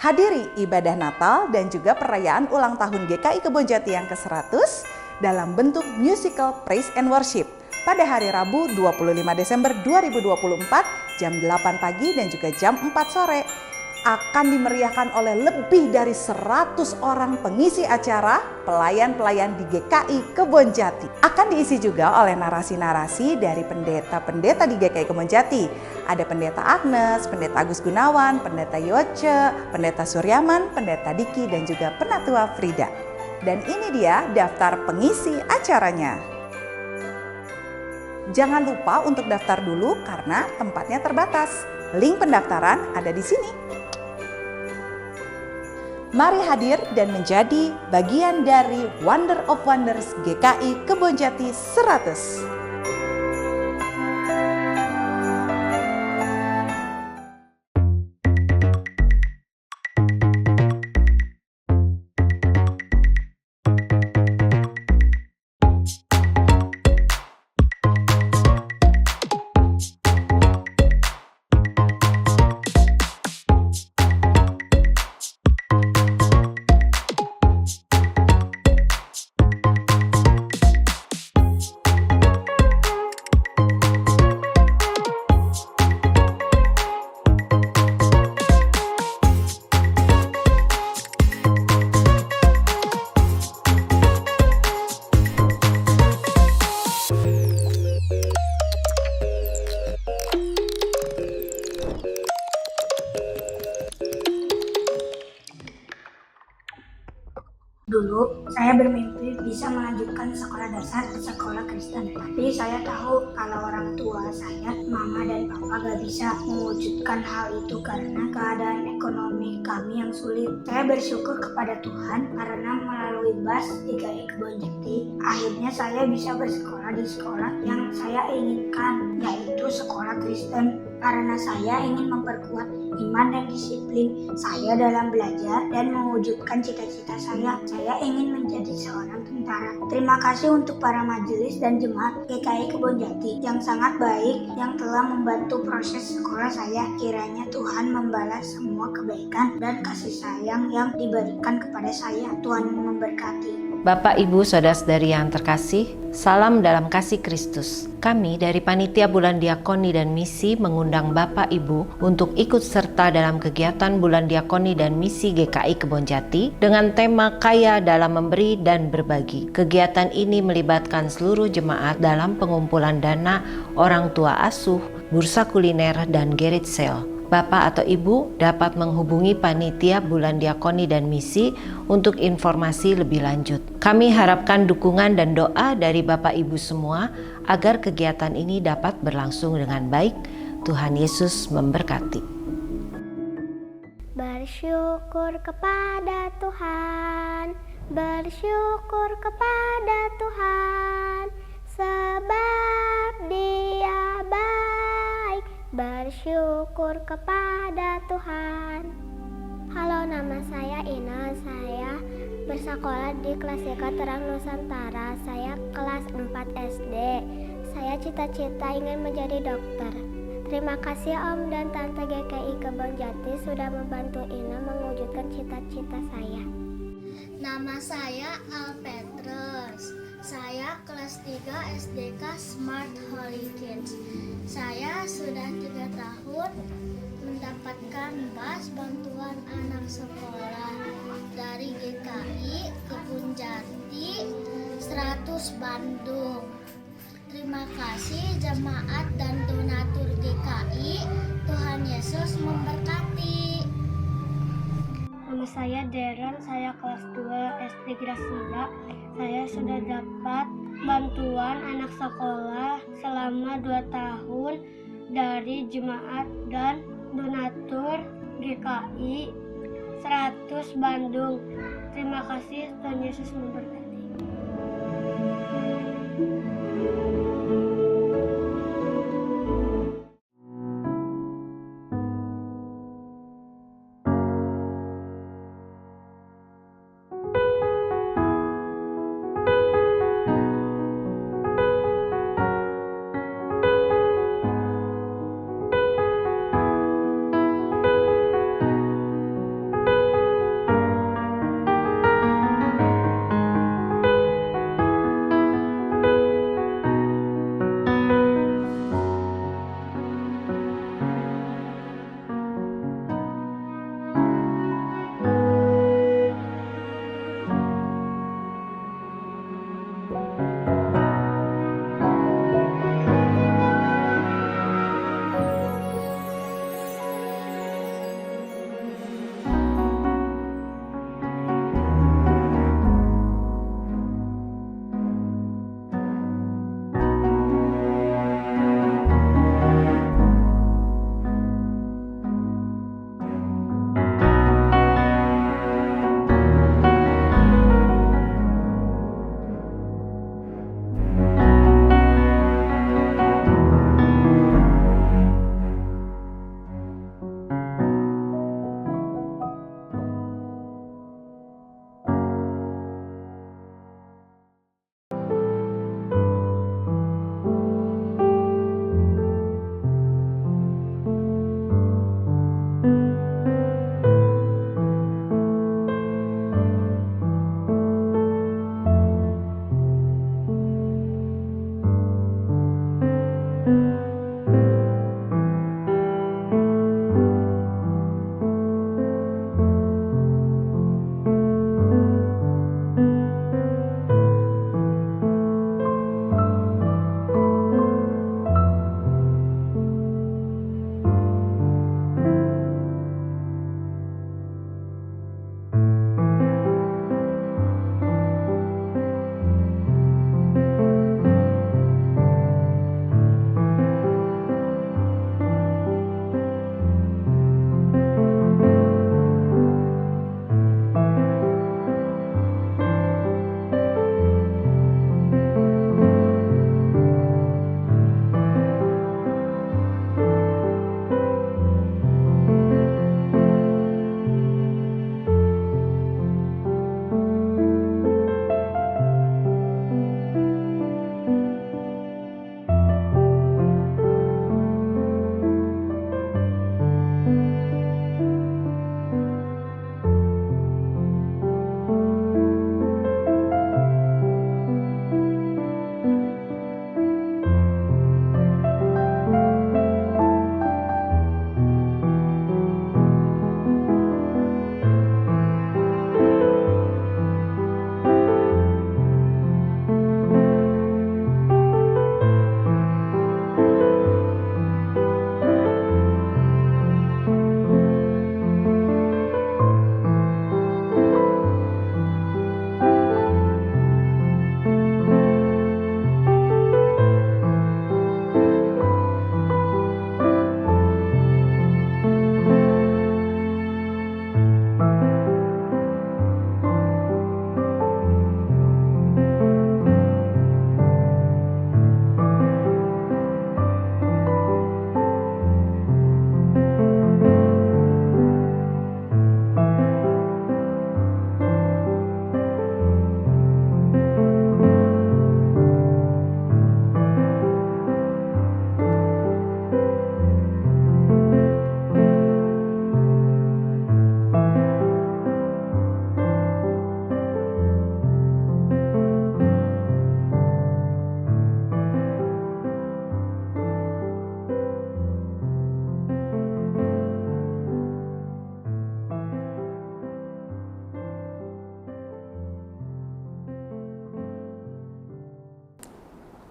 Hadiri ibadah Natal dan juga perayaan ulang tahun GKI Kebonjati yang ke-100 dalam bentuk musical Praise and Worship pada hari Rabu 25 Desember 2024 jam 8 pagi dan juga jam 4 sore. Akan dimeriahkan oleh lebih dari 100 orang pengisi acara, pelayan-pelayan di GKI Kebonjati. Akan diisi juga oleh narasi-narasi dari pendeta-pendeta di GKI Kebonjati. Ada Pendeta Agnes, Pendeta Agus Gunawan, Pendeta Yoce, Pendeta Suryaman, Pendeta Diki, dan juga Penatua Frida. Dan ini dia daftar pengisi acaranya. Jangan lupa untuk daftar dulu karena tempatnya terbatas. Link pendaftaran ada di sini. Mari hadir dan menjadi bagian dari Wonder of Wonders GKI Kebonjati 100. Dulu saya bermimpi bisa melanjutkan sekolah dasar di sekolah Kristen. Tapi saya tahu kalau orang tua saya, mama dan papa gak bisa mewujudkan hal itu karena keadaan ekonomi kami yang sulit. Saya bersyukur kepada Tuhan karena melalui BAS GKI Kebonjati, akhirnya saya bisa bersekolah di sekolah yang saya inginkan, yaitu sekolah Kristen. Karena saya ingin memperkuat iman dan disiplin saya dalam belajar dan mewujudkan cita-cita saya ingin menjadi seorang tentara. Terima kasih untuk para majelis dan jemaat GKI Kebonjati yang sangat baik yang telah membantu proses sekolah saya. Kiranya Tuhan membalas semua kebaikan dan kasih sayang yang diberikan kepada saya. Tuhan memberkati. Bapak, Ibu, Saudara-saudari yang terkasih, salam dalam kasih Kristus. Kami dari Panitia Bulan Diakoni dan Misi mengundang Bapak Ibu untuk ikut serta dalam kegiatan Bulan Diakoni dan Misi GKI Kebonjati dengan tema Kaya dalam Memberi dan Berbagi. Kegiatan ini melibatkan seluruh jemaat dalam pengumpulan dana orang tua asuh, bursa kuliner, dan garage sale. Bapak atau Ibu dapat menghubungi Panitia Bulan Diakoni dan Misi untuk informasi lebih lanjut. Kami harapkan dukungan dan doa dari Bapak Ibu semua agar kegiatan ini dapat berlangsung dengan baik. Tuhan Yesus memberkati. Bersyukur kepada Tuhan, bersyukur kepada Tuhan, sebab Dia baik. Bersyukur kepada Tuhan. Halo, nama saya Ina. Saya bersekolah di kelas TK Terang Nusantara. Saya kelas 4 SD. Saya cita-cita ingin menjadi dokter. Terima kasih Om dan Tante GKI Kebonjati sudah membantu Ina mewujudkan cita-cita saya. Nama saya Alpetrus. Saya kelas 3 SDK Smart Holy Kids. Saya sudah 3 tahun mendapatkan BAS bantuan anak sekolah dari GKI Kebonjati 100 Bandung. Terima kasih jemaat dan donatur GKI. Tuhan Yesus memberkati. Nama saya Deren, saya kelas 2 SD Gracia. Saya sudah dapat bantuan anak sekolah selama 2 tahun dari jemaat dan donatur GKI 100 Bandung. Terima kasih, Tuhan Yesus memberkati.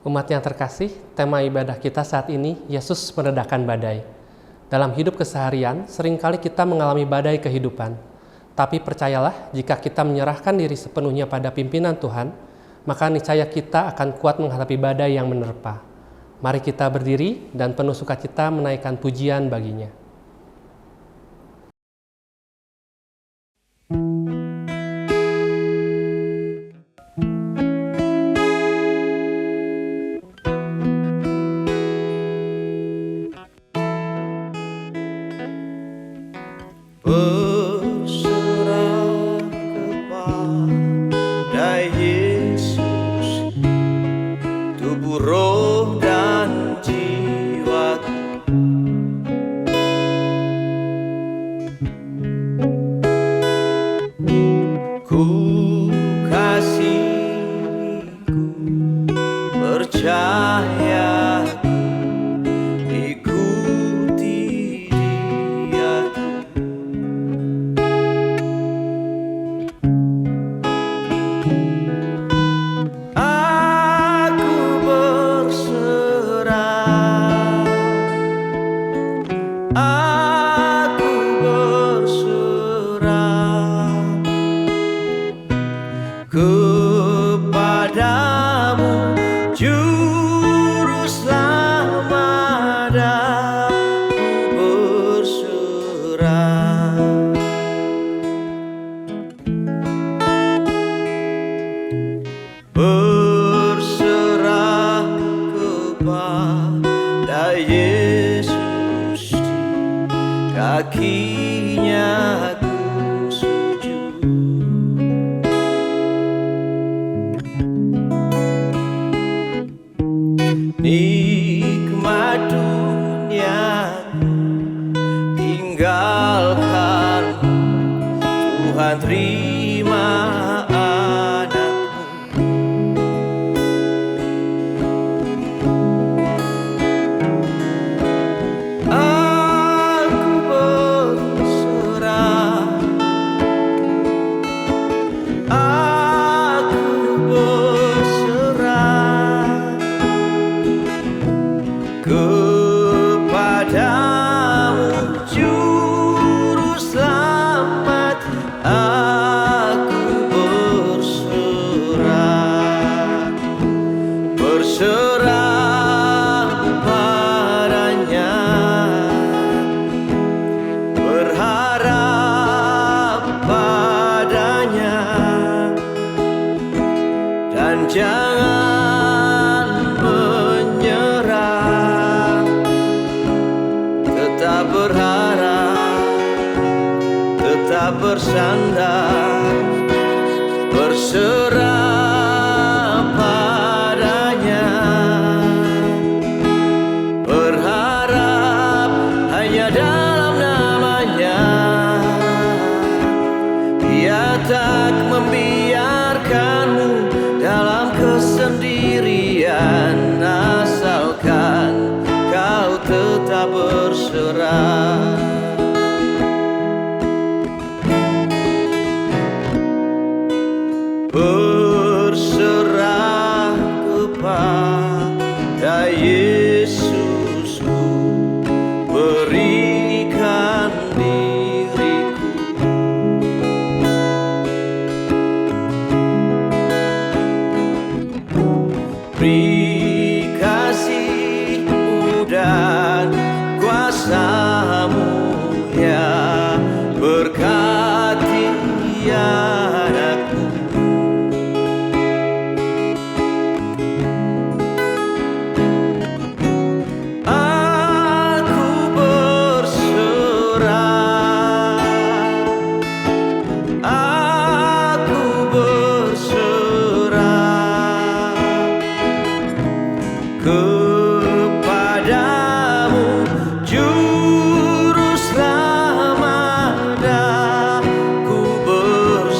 Umat yang terkasih, tema ibadah kita saat ini, Yesus meredakan badai. Dalam hidup keseharian, seringkali kita mengalami badai kehidupan. Tapi percayalah, jika kita menyerahkan diri sepenuhnya pada pimpinan Tuhan, maka niscaya kita akan kuat menghadapi badai yang menerpa. Mari kita berdiri dan penuh sukacita menaikkan pujian baginya. Berserah kepada Yesus, tubuh, roh, dan jiwaku. Ku kasihku, percaya, ikuti Dia. Aku berserah, aku berserah kepadamu, Juru Selamat, aku berserah. Berserah kepada Yesus, di kakinya ku sujud. Nikmat dunia tinggalkan, Tuhan terima anakmu. Aku berserah, aku berserah kepadamu, Juru Selamat, aku berserah. Berserah padanya, berharap padanya, dan jangan menyerah. Tetap berharap, tetap bersandar, berserah padanya, berharap hanya dalam nama-Nya. Dia tak membiarkanmu dalam kesendirian, asalkan kau tetap berserah. Berserah kepada Yesusku, berikan diriku. Beri kasih-Mu dan kuasa-Mu, ya, berkati anakku. Aku berserah, aku berserah kepadamu, Juru Selamat, aku berserah.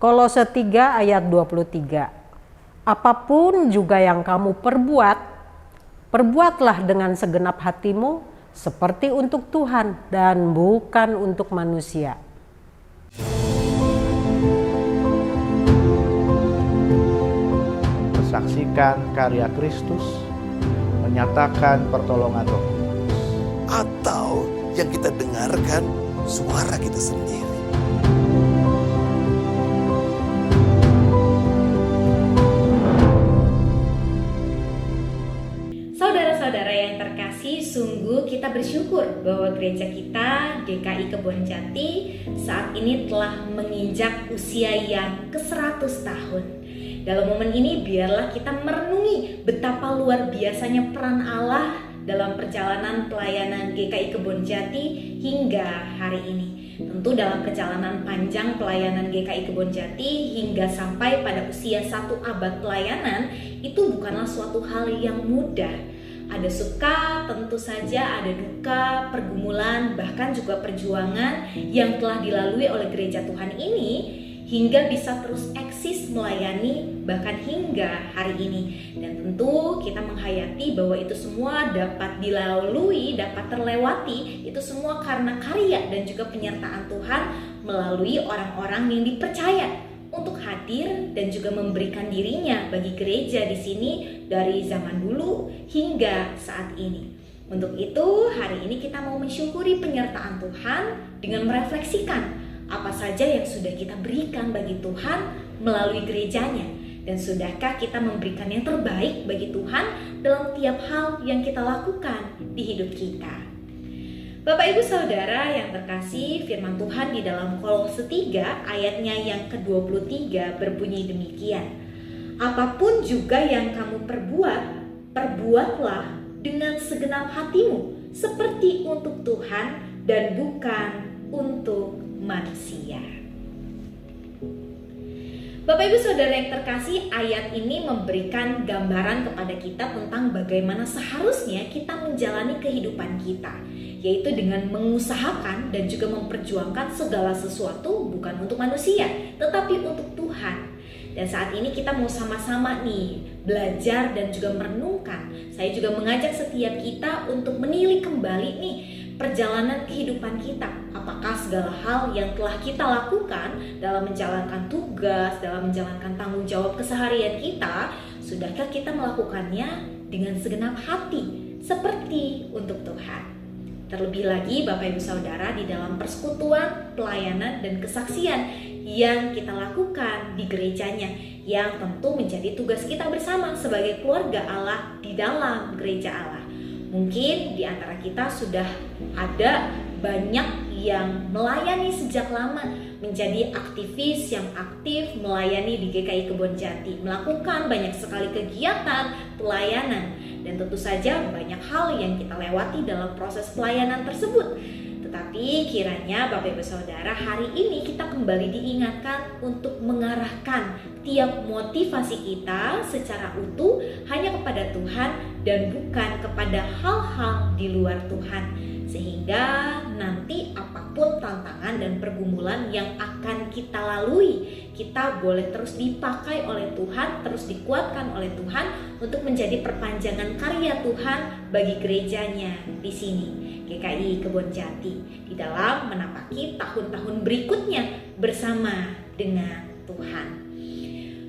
Kolose 3 ayat 23. Apapun juga yang kamu perbuat, perbuatlah dengan segenap hatimu seperti untuk Tuhan dan bukan untuk manusia. Saksikan karya Kristus, menyatakan pertolongan Roh Kudus. Atau yang kita dengarkan suara kita sendiri. Saudara-saudara yang terkasih, sungguh kita bersyukur bahwa gereja kita GKI Kebonjati saat ini telah menginjak usia yang ke-100 tahun. Dalam momen ini biarlah kita merenungi betapa luar biasanya peran Allah dalam perjalanan pelayanan GKI Kebonjati hingga hari ini. Tentu dalam perjalanan panjang pelayanan GKI Kebonjati hingga sampai pada usia 1 abad pelayanan itu bukanlah suatu hal yang mudah. Ada suka, tentu saja ada duka, pergumulan, bahkan juga perjuangan yang telah dilalui oleh gereja Tuhan ini hingga bisa terus eksis melayani bahkan hingga hari ini. Dan tentu kita menghayati bahwa itu semua dapat dilalui, dapat terlewati, itu semua karena karya dan juga penyertaan Tuhan melalui orang-orang yang dipercaya untuk hadir dan juga memberikan dirinya bagi gereja di sini dari zaman dulu hingga saat ini. Untuk itu hari ini kita mau mensyukuri penyertaan Tuhan dengan merefleksikan apa saja yang sudah kita berikan bagi Tuhan melalui gerejanya, dan sudahkah kita memberikan yang terbaik bagi Tuhan dalam tiap hal yang kita lakukan di hidup kita. Bapak Ibu Saudara yang terkasih, firman Tuhan di dalam Kolose 3 ayatnya yang ke-23 berbunyi demikian. Apapun juga yang kamu perbuat, perbuatlah dengan segenap hatimu seperti untuk Tuhan dan bukan untuk manusia. Bapak Ibu Saudara yang terkasih, ayat ini memberikan gambaran kepada kita tentang bagaimana seharusnya kita menjalani kehidupan kita, yaitu dengan mengusahakan dan juga memperjuangkan segala sesuatu bukan untuk manusia, tetapi untuk Tuhan. Dan saat ini kita mau sama-sama nih belajar dan juga merenungkan. Saya juga mengajak setiap kita untuk menilik kembali nih perjalanan kehidupan kita. Apakah segala hal yang telah kita lakukan dalam menjalankan tugas, dalam menjalankan tanggung jawab keseharian kita, sudahkah kita melakukannya dengan segenap hati seperti untuk Tuhan? Terlebih lagi Bapak Ibu Saudara, di dalam persekutuan, pelayanan, dan kesaksian yang kita lakukan di gerejanya, yang tentu menjadi tugas kita bersama sebagai keluarga Allah di dalam gereja Allah. Mungkin di antara kita sudah ada banyak yang melayani sejak lama, menjadi aktivis yang aktif melayani di GKI Kebonjati, melakukan banyak sekali kegiatan pelayanan, dan tentu saja banyak hal yang kita lewati dalam proses pelayanan tersebut. Tetapi kiranya Bapak Ibu Saudara, hari ini kita kembali diingatkan untuk mengarahkan tiap motivasi kita secara utuh hanya kepada Tuhan dan bukan kepada hal-hal di luar Tuhan. Sehingga nanti apapun tantangan dan pergumulan yang akan kita lalui, kita boleh terus dipakai oleh Tuhan, terus dikuatkan oleh Tuhan untuk menjadi perpanjangan karya Tuhan bagi gerejanya di sini, GKI Kebonjati, di dalam menapaki tahun-tahun berikutnya bersama dengan Tuhan.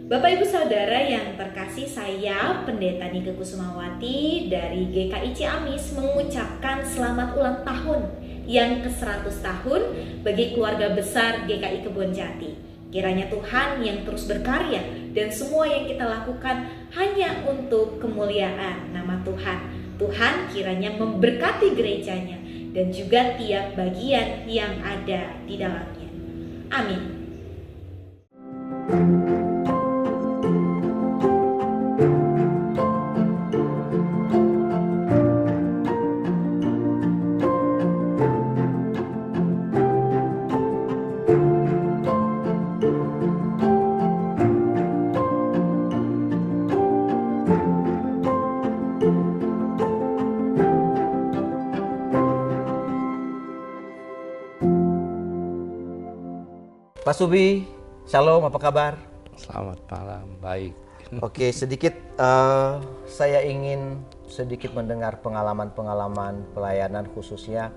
Bapak Ibu Saudara yang terkasih, saya Pendeta Nike Kusumawati dari GKI Ciamis mengucapkan selamat ulang tahun yang ke-100 tahun bagi keluarga besar GKI Kebonjati. Kiranya Tuhan yang terus berkarya dan semua yang kita lakukan hanya untuk kemuliaan nama Tuhan. Tuhan kiranya memberkati gerejanya dan juga tiap bagian yang ada di dalamnya. Amin. Pak Subi, Shalom, apa kabar? Selamat malam, baik. Oke, sedikit saya ingin sedikit mendengar pengalaman-pengalaman pelayanan khususnya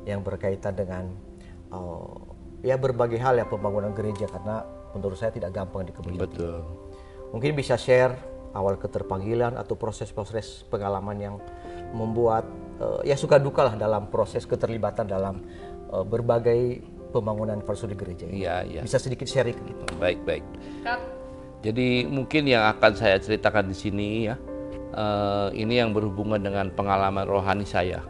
yang berkaitan dengan ya berbagai hal ya pembangunan gereja, karena menurut saya tidak gampang di Kebon Jati. Betul. Mungkin bisa share awal keterpanggilan atau proses-proses pengalaman yang membuat ya suka duka lah dalam proses keterlibatan dalam berbagai pembangunan infrastruktur gereja. Iya. Bisa sedikit sharing gitu. Baik. Jadi mungkin yang akan saya ceritakan di sini ya, ini yang berhubungan dengan pengalaman rohani saya,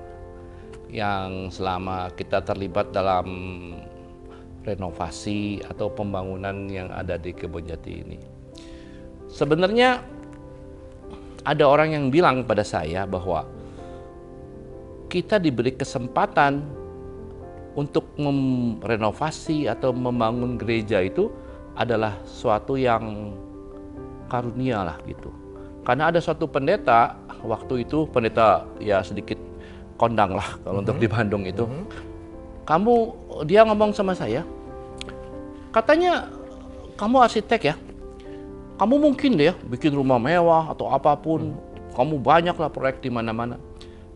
yang selama kita terlibat dalam renovasi atau pembangunan yang ada di Kebon Jati ini. Sebenarnya ada orang yang bilang pada saya bahwa kita diberi kesempatan untuk merenovasi atau membangun gereja itu adalah suatu yang karunia lah gitu. Karena ada suatu pendeta, waktu itu pendeta ya sedikit kondang lah kalau untuk di Bandung itu. Dia ngomong sama saya, katanya kamu arsitek ya, kamu mungkin deh bikin rumah mewah atau apapun, kamu banyak lah proyek di mana-mana.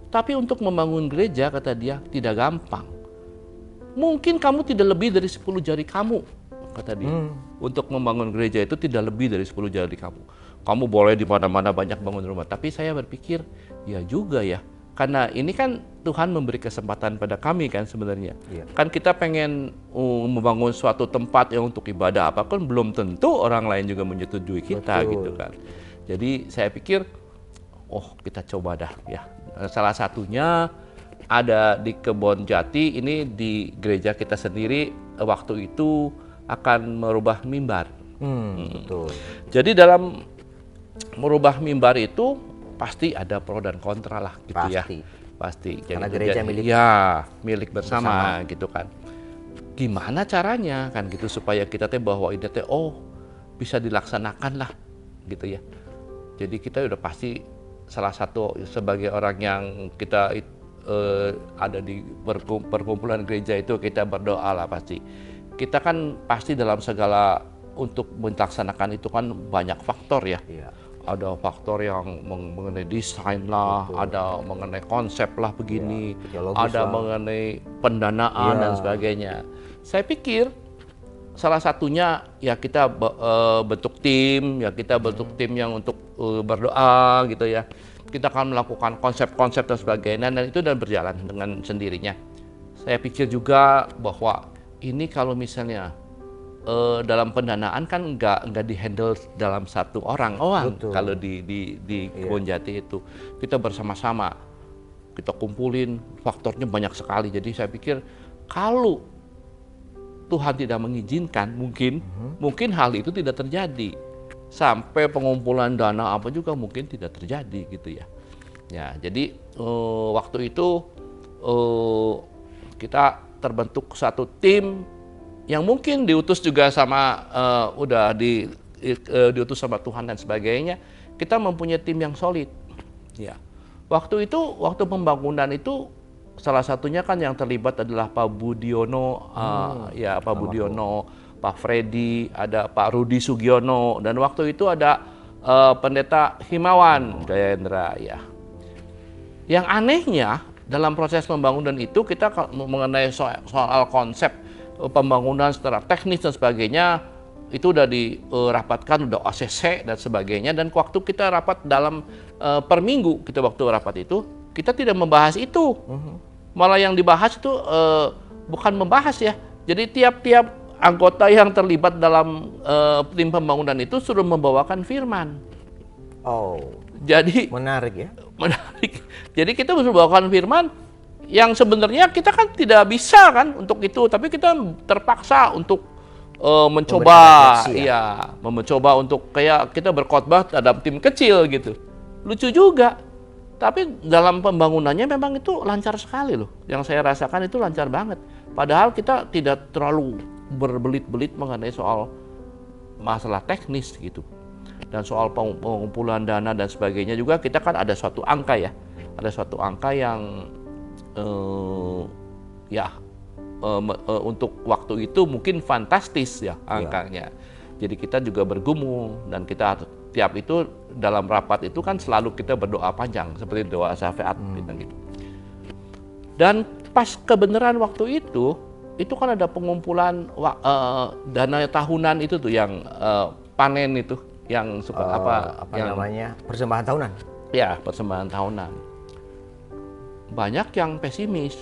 Tapi untuk membangun gereja, kata dia, tidak gampang. Mungkin kamu tidak lebih dari 10 jari kamu, kata dia. Untuk membangun gereja itu tidak lebih dari 10 jari kamu. Kamu boleh di mana-mana banyak bangun rumah. Tapi saya berpikir, ya juga ya. Karena ini kan Tuhan memberi kesempatan pada kami kan sebenarnya. Kan kita pengen membangun suatu tempat yang untuk ibadah apapun, belum tentu orang lain juga menyetujui kita. Betul. Gitu kan. Jadi saya pikir, kita coba dah ya. Salah satunya ada di Kebon Jati, ini di gereja kita sendiri waktu itu akan merubah mimbar. Betul. Jadi dalam merubah mimbar itu pasti ada pro dan kontra lah gitu. Pasti. Karena gereja milik bersama gitu kan. Gimana caranya kan gitu supaya kita bahwa ini bisa dilaksanakan lah gitu ya. Jadi kita udah pasti salah satu sebagai orang yang kita ada di perkumpulan gereja itu kita berdoa lah pasti. Kita kan pasti dalam segala untuk melaksanakan itu kan banyak faktor ya. Ada faktor yang mengenai desain lah, ada mengenai konsep lah begini, ada mengenai pendanaan dan sebagainya. Saya pikir salah satunya ya kita bentuk tim, yang untuk berdoa gitu ya. Kita akan melakukan konsep-konsep dan sebagainya, dan itu berjalan dengan sendirinya. Saya pikir juga bahwa ini kalau misalnya dalam pendanaan kan nggak dihandle dalam satu orang. Kalau di Kebon Jati itu kita bersama-sama, kita kumpulin, faktornya banyak sekali. Jadi saya pikir kalau Tuhan tidak mengizinkan, mungkin hal itu tidak terjadi. Sampai pengumpulan dana apa juga mungkin tidak terjadi gitu ya. Ya, jadi waktu itu kita terbentuk satu tim yang mungkin diutus juga sama diutus sama Tuhan dan sebagainya. Kita mempunyai tim yang solid. Ya. Waktu pembangunan itu salah satunya kan yang terlibat adalah Pak Budiono, Pak Budiono, Pak Freddy, ada Pak Rudi Sugiono, dan waktu itu ada Pendeta Himawan Gayendra ya. Yang anehnya dalam proses pembangunan itu kita mengenai soal konsep pembangunan secara teknis dan sebagainya itu udah dirapatkan, udah ACC dan sebagainya, dan waktu kita rapat dalam per minggu waktu rapat itu kita tidak membahas itu. Malah yang dibahas itu bukan membahas ya. Jadi tiap anggota yang terlibat dalam tim pembangunan itu suruh membawakan firman. Jadi menarik ya. Menarik. Jadi kita suruh membawakan firman yang sebenarnya kita kan tidak bisa kan untuk itu, tapi kita terpaksa untuk mencoba untuk kayak kita berkhotbah terhadap tim kecil gitu. Lucu juga. Tapi dalam pembangunannya memang itu lancar sekali loh. Yang saya rasakan itu lancar banget. Padahal kita tidak terlalu berbelit-belit mengenai soal masalah teknis gitu. Dan soal pengumpulan dana dan sebagainya juga kita kan ada suatu angka ya. Ada suatu angka yang untuk waktu itu mungkin fantastis ya angkanya. Jadi kita juga bergumul dan kita tiap itu dalam rapat itu kan selalu kita berdoa panjang seperti doa syafaat gitu. Dan pas kebenaran waktu itu kan ada pengumpulan dana tahunan itu tuh yang panen itu yang suka apa yang namanya persembahan tahunan. Ya, persembahan tahunan. Banyak yang pesimis.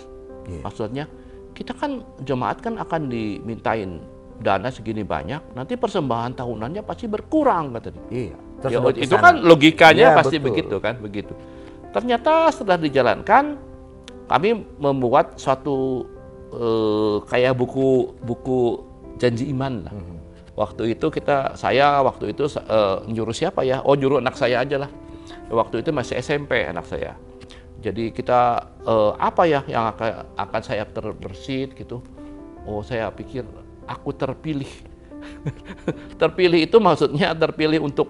Maksudnya kita kan jemaat kan akan dimintain dana segini banyak, nanti persembahan tahunannya pasti berkurang kata dia. Iya. Ya, itu kan logikanya pasti begitu kan, begitu. Ternyata setelah dijalankan, kami membuat suatu kayak buku janji iman lah. Waktu itu saya nyuruh siapa ya? Oh, nyuruh anak saya aja lah. Waktu itu masih SMP anak saya. Jadi kita apa ya yang akan saya terbersit gitu. Oh, saya pikir aku terpilih. Terpilih itu maksudnya terpilih untuk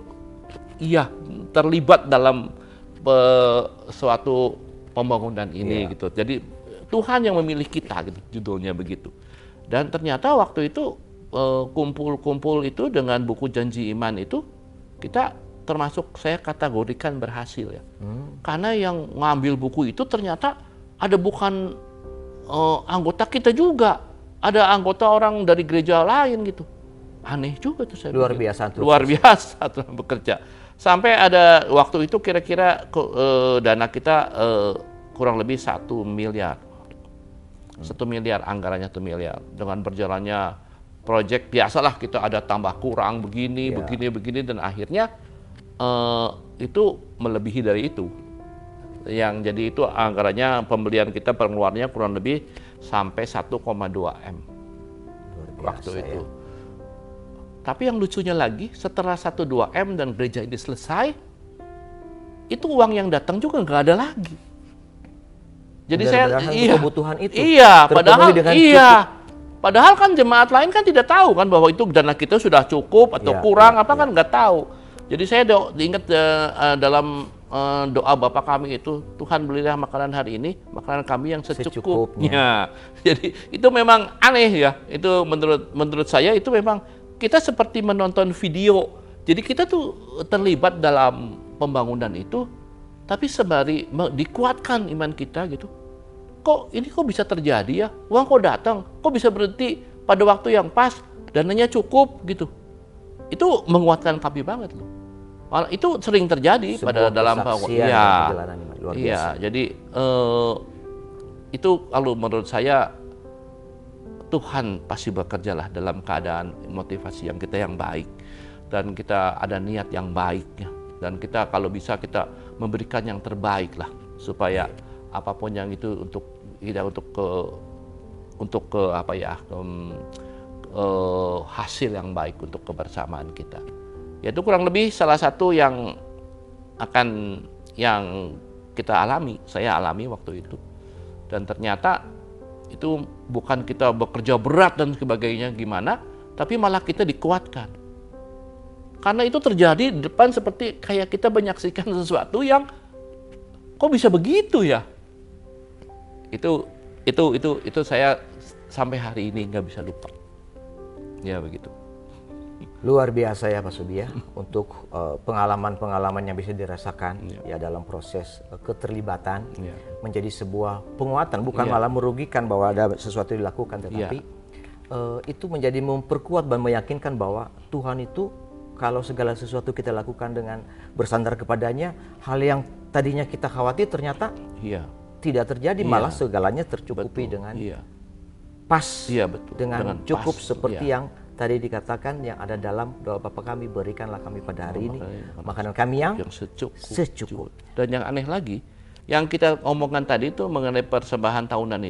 terlibat dalam suatu pembangunan ini gitu. Jadi Tuhan yang memilih kita gitu, judulnya begitu. Dan ternyata waktu itu kumpul-kumpul itu dengan buku janji iman itu kita termasuk saya kategorikan berhasil ya. Karena yang ngambil buku itu ternyata ada bukan anggota kita juga, ada anggota orang dari gereja lain gitu. Aneh juga tuh saya. Luar biasa Tuhan bekerja. Sampai ada waktu itu kira-kira dana kita kurang lebih 1 miliar. 1 miliar anggarannya 1 miliar. Dengan berjalannya proyek biasalah kita ada tambah kurang begini dan akhirnya itu melebihi dari itu. Yang jadi itu anggarannya pembelian kita pengeluarannya kurang lebih sampai 1,2 M waktu itu. Tapi yang lucunya lagi setelah 1,2 M dan gereja ini selesai, itu uang yang datang juga nggak ada lagi. Jadi kebutuhan itu. Padahal kan jemaat lain kan tidak tahu kan bahwa itu dana kita sudah cukup atau kurang kan nggak tahu. Jadi saya diingat dalam doa Bapa kami itu, Tuhan berilah makanan hari ini, makanan kami yang secukupnya. Jadi itu memang aneh ya. Itu menurut saya itu memang kita seperti menonton video. Jadi kita tuh terlibat dalam pembangunan itu, tapi sembari dikuatkan iman kita gitu. Kok bisa terjadi ya? Uang kok datang? Kok bisa berhenti pada waktu yang pas? Dananya cukup gitu. Itu menguatkan kami banget loh. Itu sering terjadi pada dalam jadi itu kalau menurut saya Tuhan pasti bekerjalah dalam keadaan motivasi yang baik dan kita ada niat yang baik ya. Dan kita kalau bisa kita memberikan yang terbaik lah supaya apapun yang itu untuk hasil yang baik untuk kebersamaan kita. Yaitu kurang lebih salah satu yang kita alami, saya alami waktu itu. Dan ternyata itu bukan kita bekerja berat dan sebagainya gimana, tapi malah kita dikuatkan. Karena itu terjadi di depan seperti kayak kita menyaksikan sesuatu yang kok bisa begitu ya? Itu saya sampai hari ini nggak bisa lupa. Ya begitu. Luar biasa ya Pak Sudi ya untuk pengalaman-pengalaman yang bisa dirasakan ya dalam proses keterlibatan menjadi sebuah penguatan, bukan malah merugikan bahwa ada sesuatu yang dilakukan, tetapi itu menjadi memperkuat dan meyakinkan bahwa Tuhan itu kalau segala sesuatu kita lakukan dengan bersandar kepadanya, hal yang tadinya kita khawatir ternyata tidak terjadi, malah segalanya tercukupi dengan pas, dengan cukup pas, seperti yang tadi dikatakan yang ada dalam doa Bapa kami, berikanlah kami pada hari ini makanan kami yang secukup. Dan yang aneh lagi, yang kita omongkan tadi itu mengenai persembahan tahunan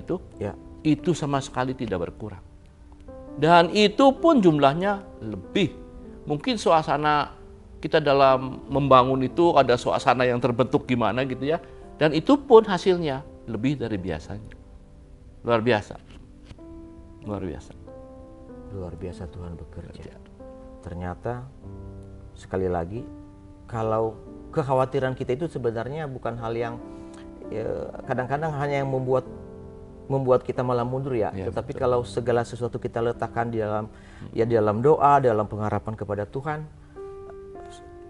itu sama sekali tidak berkurang. Dan itu pun jumlahnya lebih. Mungkin suasana kita dalam membangun itu ada suasana yang terbentuk gimana gitu ya. Dan itu pun hasilnya lebih dari biasanya. Luar biasa. Luar biasa. Luar biasa Tuhan bekerja. Ternyata sekali lagi kalau kekhawatiran kita itu sebenarnya bukan hal yang kadang-kadang hanya yang membuat membuat kita malah mundur ya. Ya, Tetapi betul. kalau segala sesuatu kita letakkan di dalam dalam doa, dalam pengharapan kepada Tuhan,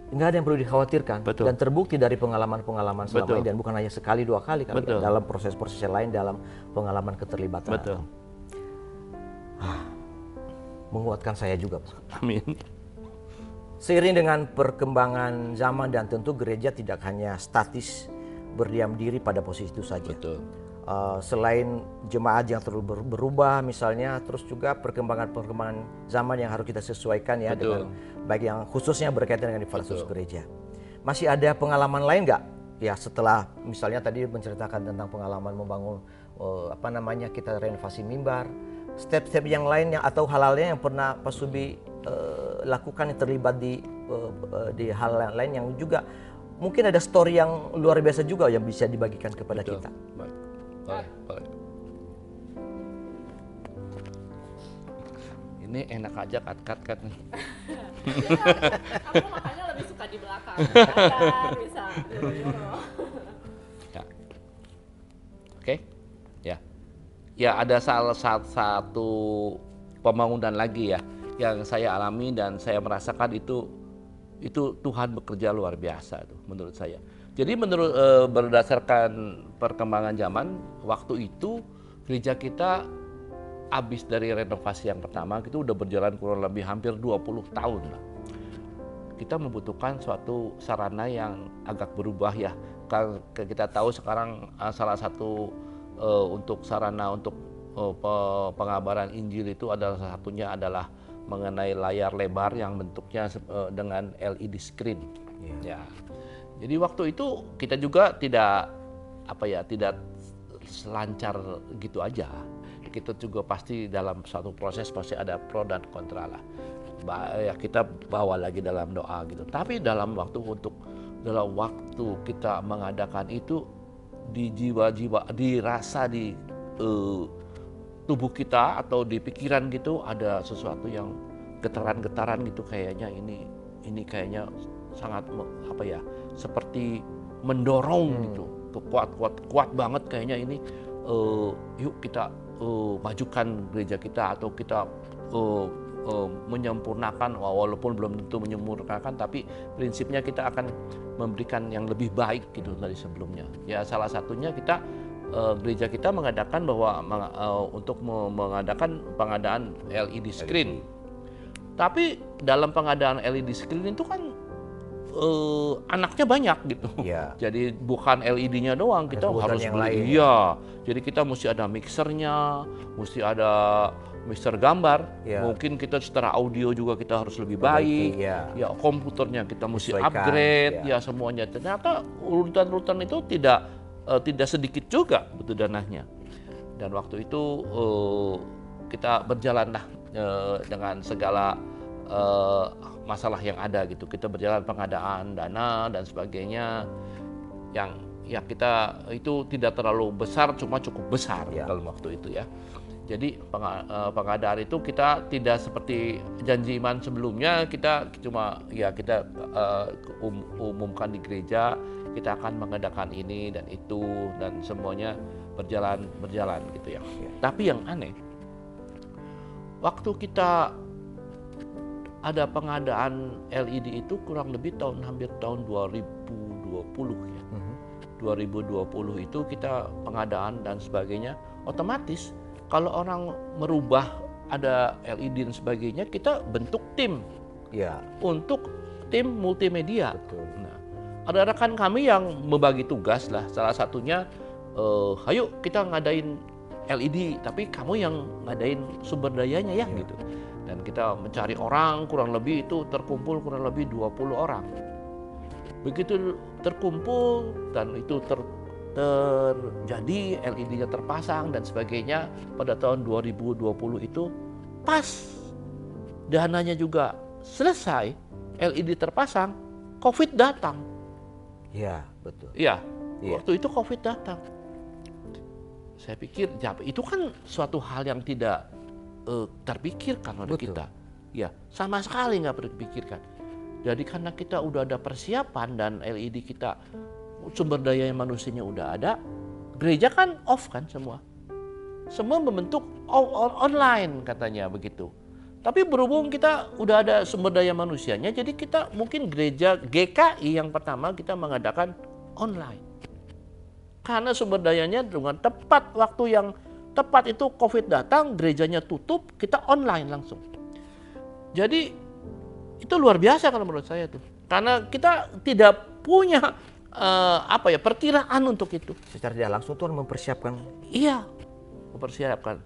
nggak ada yang perlu dikhawatirkan. Betul. Dan terbukti dari pengalaman-pengalaman selama Betul. ini, dan bukan hanya sekali 2 kali kali Betul. dalam proses-proses yang lain, dalam pengalaman keterlibatan. Betul. Menguatkan saya juga, Pak. Amin. Seiring dengan perkembangan zaman dan tentu gereja tidak hanya statis berdiam diri pada posisi itu saja. Betul. Selain jemaat yang terus berubah misalnya, terus juga perkembangan zaman yang harus kita sesuaikan ya, Betul. dengan baik yang khususnya berkaitan dengan infrastruktur gereja. Masih ada pengalaman lain nggak? Ya setelah misalnya tadi menceritakan tentang pengalaman membangun kita renovasi mimbar, step-step yang lain yang atau hal-halnya yang pernah Pak Subi lakukan yang terlibat di hal lain yang juga mungkin ada story yang luar biasa juga yang bisa dibagikan kepada Betul. kita. Baik. Boleh. Ini enak aja cut nih. Kamu makanya lebih suka di belakang. Kan bisa. Ya. Oke. Ya. Ya, ada salah satu pembangunan lagi ya yang saya alami dan saya merasakan itu Tuhan bekerja luar biasa tuh menurut saya. Jadi menurut berdasarkan perkembangan zaman, waktu itu gereja kita habis dari renovasi yang pertama, itu udah berjalan kurang lebih hampir 20 tahun lah. Kita membutuhkan suatu sarana yang agak berubah ya. Kita tahu sekarang salah satu untuk sarana untuk pengabaran Injil itu adalah salah satunya adalah mengenai layar lebar yang bentuknya dengan LED screen. Ya. Jadi waktu itu kita juga tidak selancar gitu aja. Kita juga pasti dalam satu proses pasti ada pro dan kontra lah. Ya kita bawa lagi dalam doa gitu. Tapi dalam waktu kita mengadakan itu di jiwa-jiwa, dirasa di tubuh kita atau di pikiran gitu ada sesuatu yang getaran-getaran gitu, kayaknya ini kayaknya sangat seperti mendorong gitu, kuat banget kayaknya ini. Yuk kita majukan gereja kita atau kita menyempurnakan, walaupun belum tentu menyempurnakan, tapi prinsipnya kita akan memberikan yang lebih baik gitu dari sebelumnya. Ya salah satunya kita gereja kita mengadakan untuk mengadakan pengadaan LED screen. Tapi dalam pengadaan LED screen itu kan anaknya banyak gitu. Ya. Jadi bukan LED-nya doang, kita harus yang beli. lain. Iya. Jadi kita mesti ada mixernya, mesti ada mixer gambar. Ya. Mungkin kita secara audio juga kita harus lebih baik. Ya, komputernya kita mesti upgrade. Ya, semuanya. Ternyata urutan-urutan itu tidak sedikit juga butuh dananya. Dan waktu itu kita berjalanlah dengan segala masalah yang ada gitu. Kita berjalan pengadaan dana dan sebagainya yang ya kita itu tidak terlalu besar, cuma cukup besar dalam waktu itu ya. Jadi pengadaan itu kita tidak seperti janji iman sebelumnya, kita cuma kita umumkan di gereja kita akan mengadakan ini dan itu dan semuanya berjalan gitu ya. Tapi yang aneh, waktu kita ada pengadaan LED itu kurang lebih hampir tahun 2020 ya. 2020 itu kita pengadaan dan sebagainya, otomatis kalau orang merubah ada LED dan sebagainya, kita bentuk tim untuk tim multimedia. Nah, ada rekan kami yang membagi tugas lah, salah satunya ayo kita ngadain LED, tapi kamu yang ngadain sumber dayanya ya gitu. Dan kita mencari orang, kurang lebih itu terkumpul kurang lebih 20 orang. Begitu terkumpul dan itu terjadi LED-nya terpasang dan sebagainya pada tahun 2020 itu pas dananya juga selesai, LED terpasang, COVID datang. Iya, betul. Iya, waktu itu COVID datang. Saya pikir itu kan suatu hal yang tidak terpikirkan oleh kita. Ya, sama sekali nggak terpikirkan. Jadi karena kita udah ada persiapan dan LED kita sumber daya manusianya udah ada, gereja kan off kan semua. semua membentuk online katanya begitu. Tapi berhubung kita udah ada sumber daya manusianya, jadi kita mungkin gereja GKI yang pertama kita mengadakan online. Karena sumber dayanya dengan tepat waktu yang tepat itu COVID datang, gerejanya tutup, kita online langsung. Jadi itu luar biasa kalau menurut saya tuh. Karena kita tidak punya perkiraan untuk itu. Secara tidak langsung Tuhan mempersiapkan. Iya, mempersiapkan.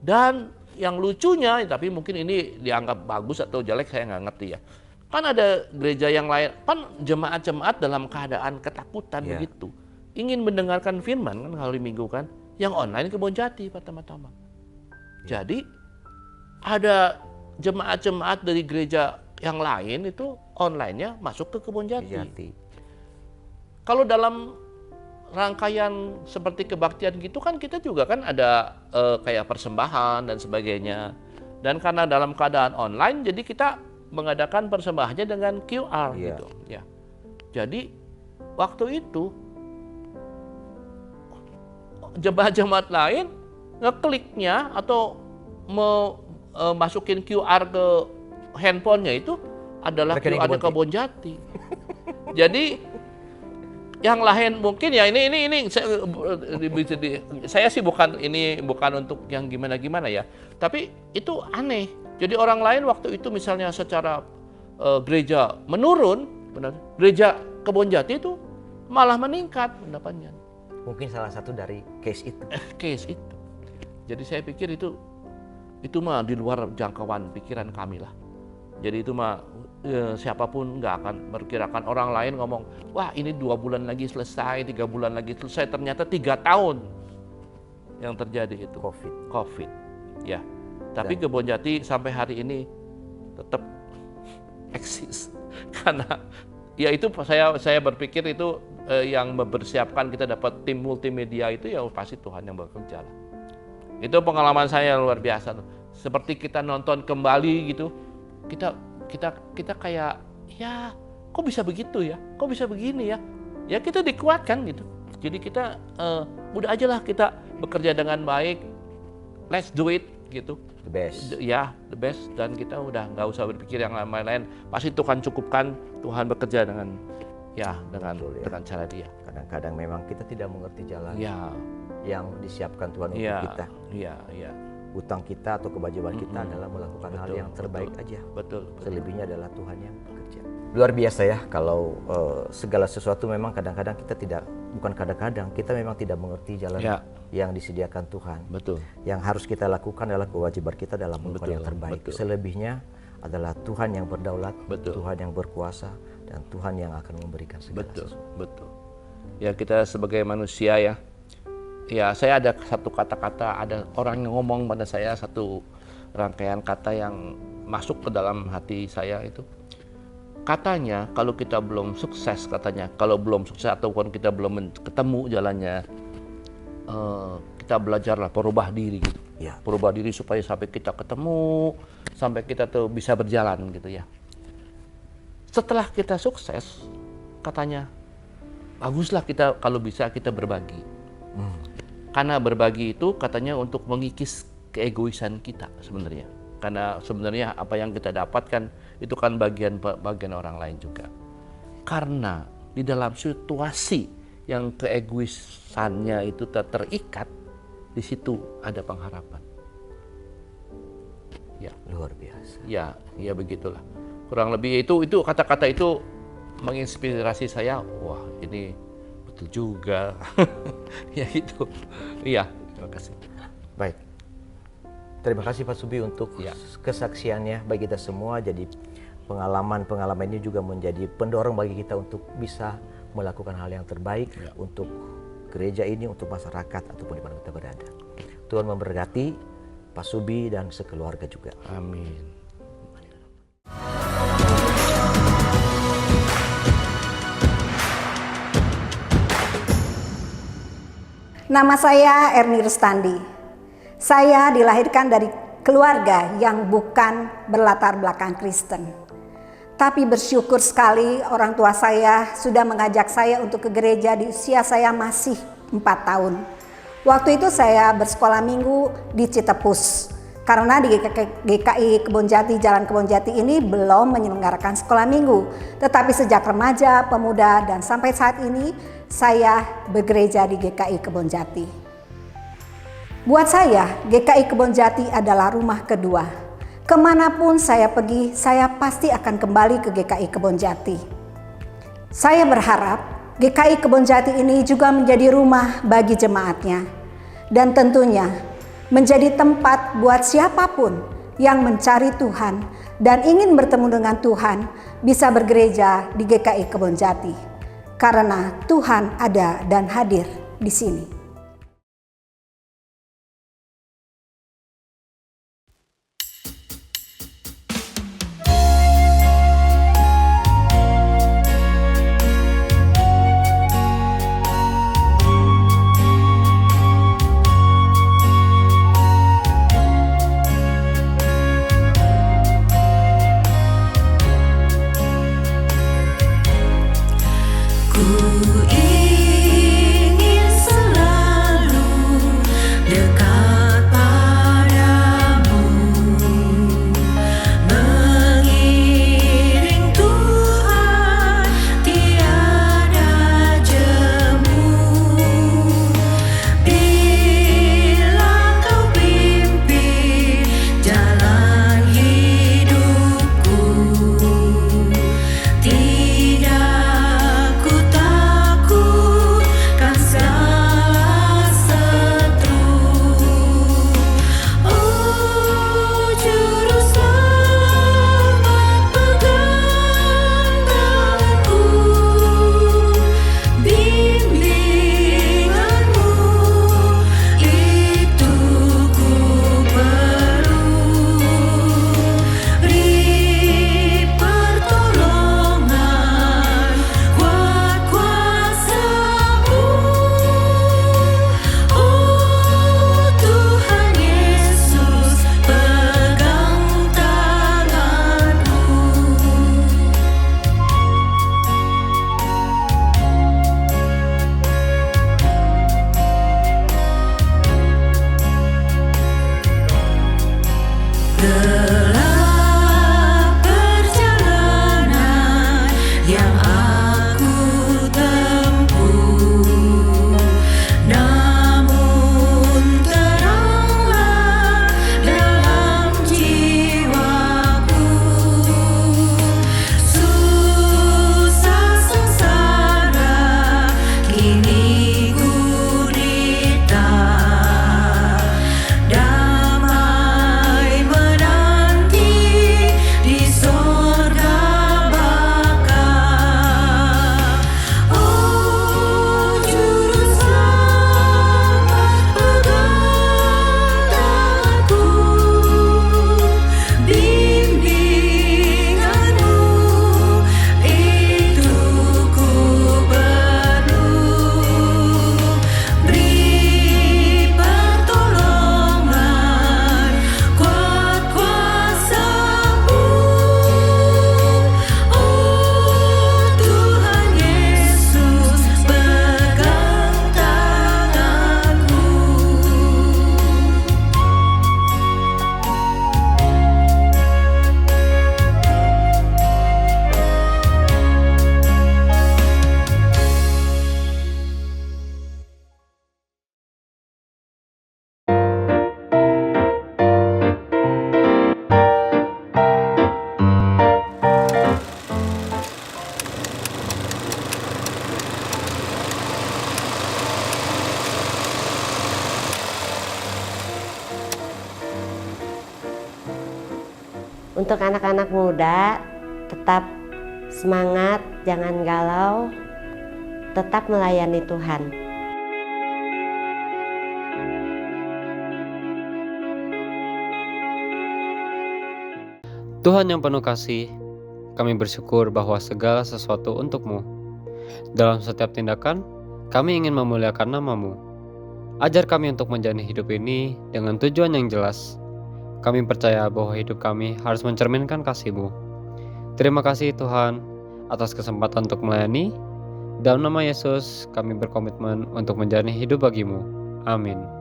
Dan yang lucunya, tapi mungkin ini dianggap bagus atau jelek saya nggak ngerti ya. Kan ada gereja yang lain, kan jemaat-jemaat dalam keadaan ketakutan begitu. Ingin mendengarkan firman kan hari Minggu kan, yang online Kebonjati pertama-tama. Jadi ada jemaat-jemaat dari gereja yang lain itu online-nya masuk ke Kebonjati. Kalau dalam rangkaian seperti kebaktian gitu kan kita juga kan ada kayak persembahan dan sebagainya. Dan karena dalam keadaan online jadi kita mengadakan persembahannya dengan QR gitu ya. Jadi waktu itu jemaat-jemaat lain ngekliknya atau masukin QR ke handphonenya itu adalah QR Kebonjati. Jadi yang lain mungkin ya ini saya sih bukan untuk yang gimana ya, tapi itu aneh. Jadi orang lain waktu itu misalnya secara gereja menurun, benar, gereja Kebonjati itu malah meningkat pendapatnya. Mungkin salah satu dari case itu. Case itu. Jadi saya pikir itu mah di luar jangkauan pikiran kami lah. Jadi itu mah siapapun nggak akan memperkirakan. Orang lain ngomong, wah ini 2 bulan lagi selesai, 3 bulan lagi selesai. Ternyata 3 tahun yang terjadi itu. COVID. Ya. Tapi Kebonjati sampai hari ini tetap eksis. Karena ya itu saya berpikir itu yang mempersiapkan kita dapat tim multimedia itu ya pasti Tuhan yang bekerja lah. Itu pengalaman saya luar biasa. Seperti kita nonton kembali gitu. Kita kayak ya kok bisa begitu ya, kok bisa begini ya, ya kita dikuatkan gitu. Jadi kita udah aja lah kita bekerja dengan baik, let's do it gitu. The best. Ya the best, dan kita udah nggak usah berpikir yang lain-lain. Pasti Tuhan cukupkan, Tuhan bekerja dengan cara Dia. Kadang-kadang memang kita tidak mengerti jalan yang disiapkan Tuhan untuk kita. Iya. Utang kita atau kewajiban kita adalah melakukan hal yang terbaik aja. Betul. Selebihnya adalah Tuhan yang bekerja. Luar biasa ya kalau segala sesuatu memang kadang-kadang kita memang tidak mengerti jalan yang disediakan Tuhan. Betul. Yang harus kita lakukan adalah kewajiban kita dalam melakukan yang terbaik. Selebihnya adalah Tuhan yang berdaulat, Tuhan yang berkuasa, dan Tuhan yang akan memberikan segala sesuatu. Betul. Ya kita sebagai manusia ya saya ada satu kata-kata, ada orang yang ngomong pada saya satu rangkaian kata yang masuk ke dalam hati saya itu. Katanya kalau kita belum sukses, kalau belum sukses ataupun kita belum ketemu jalannya, kita belajarlah berubah diri gitu. Ya. Berubah diri supaya sampai kita ketemu, sampai kita tuh bisa berjalan gitu ya. Setelah kita sukses, katanya baguslah kita kalau bisa kita berbagi. Karena berbagi itu katanya untuk mengikis keegoisan kita sebenarnya. Karena sebenarnya apa yang kita dapatkan itu kan bagian orang lain juga. Karena di dalam situasi yang keegoisannya itu terikat, di situ ada pengharapan. Ya, luar biasa. Ya begitulah. Kurang lebih itu kata-kata itu menginspirasi saya. Wah, ini betul juga. Ya itu. Iya, terima kasih. Baik. Terima kasih Pak Subi untuk kesaksiannya bagi kita semua. Jadi pengalaman ini juga menjadi pendorong bagi kita untuk bisa melakukan hal yang terbaik untuk gereja ini, untuk masyarakat ataupun di mana kita berada. Tuhan memberkati Pak Subi dan sekeluarga juga. Amin. Nama saya Erni Rustandi. Saya dilahirkan dari keluarga yang bukan berlatar belakang Kristen. Tapi bersyukur sekali orang tua saya sudah mengajak saya untuk ke gereja di usia saya masih 4 tahun. Waktu itu saya bersekolah minggu di Citepus. Karena di GKI Kebonjati, Jalan Kebonjati ini belum menyelenggarakan sekolah minggu. Tetapi sejak remaja, pemuda, dan sampai saat ini saya bergereja di GKI Kebonjati. Buat saya, GKI Kebonjati adalah rumah kedua. Kemanapun saya pergi, saya pasti akan kembali ke GKI Kebonjati. Saya berharap GKI Kebonjati ini juga menjadi rumah bagi jemaatnya. Dan tentunya menjadi tempat buat siapapun yang mencari Tuhan dan ingin bertemu dengan Tuhan bisa bergereja di GKI Kebonjati. Karena Tuhan ada dan hadir di sini. Untuk anak-anak muda, tetap semangat, jangan galau, tetap melayani Tuhan. Tuhan yang penuh kasih, kami bersyukur bahwa segala sesuatu untuk-Mu. Dalam setiap tindakan, kami ingin memuliakan nama-Mu. Ajar kami untuk menjalani hidup ini dengan tujuan yang jelas. Kami percaya bahwa hidup kami harus mencerminkan kasih-Mu. Terima kasih Tuhan atas kesempatan untuk melayani. Dalam nama Yesus, kami berkomitmen untuk menjalani hidup bagi-Mu. Amin.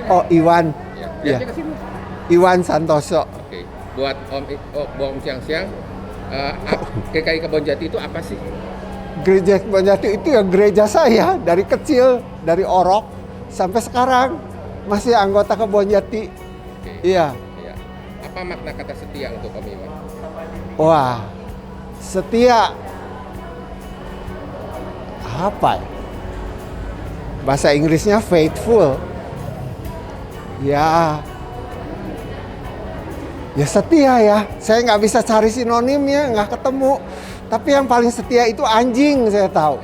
Oh, Iwan. Ya. Ya. Iwan Santoso. Oke. Buat Om siang-siang, GKI Kebonjati itu apa sih? Gereja Kebonjati itu ya gereja saya dari kecil, dari orok sampai sekarang masih anggota Kebonjati. Iya. Iya. Apa makna kata setia untuk Om Iwan? Wah, setia. Apa ya? Bahasa Inggrisnya faithful. Ya setia ya. Saya nggak bisa cari sinonimnya, nggak ketemu. Tapi yang paling setia itu anjing, saya tahu.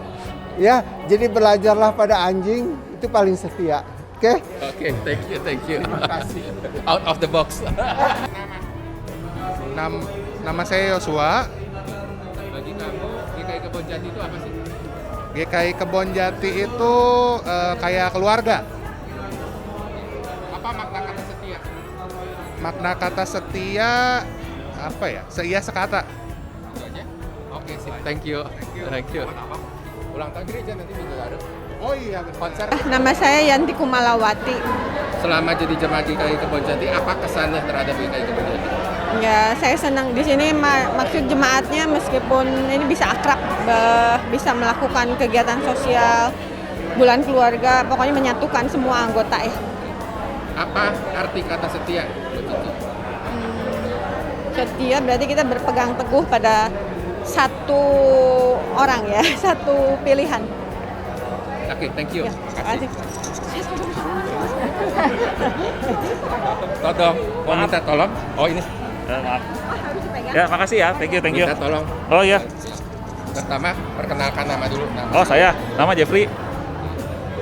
Ya, jadi belajarlah pada anjing, itu paling setia. Oke? Oke, thank you. Terima kasih. Out of the box. Nama saya Yosua. Bagi kamu, GKI Kebonjati itu apa sih? GKI Kebonjati itu kayak keluarga. Apa makna kata setia? Makna kata setia apa ya? Seia sekata. Itu aja? Oke, sip. Thank you. Ulang tahun gereja nanti minggu lalu. Oh iya, konser. Nama saya Yanti Kumalawati. Selama jadi jemaat GKI Kebonjati, apa kesannya terhadap GKI Kebonjati? Ya, saya senang di sini maksud jemaatnya meskipun ini bisa akrab, bisa melakukan kegiatan sosial, bulan keluarga, pokoknya menyatukan semua anggota ya. Apa arti kata setia? Setia berarti kita berpegang teguh pada satu orang ya, satu pilihan. Oke, thank you. Ya, terima kasih. Tolong, mau minta tolong? Oh ini. Maaf. Ya, makasih ya. Thank you. Minta tolong. Oh iya. Pertama, perkenalkan nama dulu. Oh, saya. Nama Jeffrey.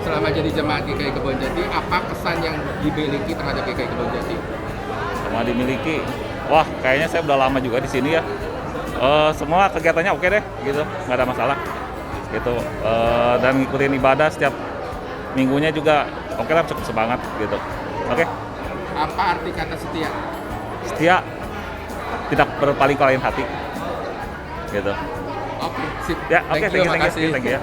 Selama jadi jemaat GKI Kebonjati, apa kesan yang dimiliki terhadap GKI Kebonjati? Sama dimiliki. Wah, kayaknya saya udah lama juga di sini ya. Semua kegiatannya oke deh, gitu. Nggak ada masalah. Gitu. Dan ngikutin ibadah setiap minggunya juga oke lah, cukup semangat gitu. Oke. Apa arti kata setia? Setia tidak berpaling ke lain hati, gitu. Oke, sip. Ya, oke, Thank you, thank you ya.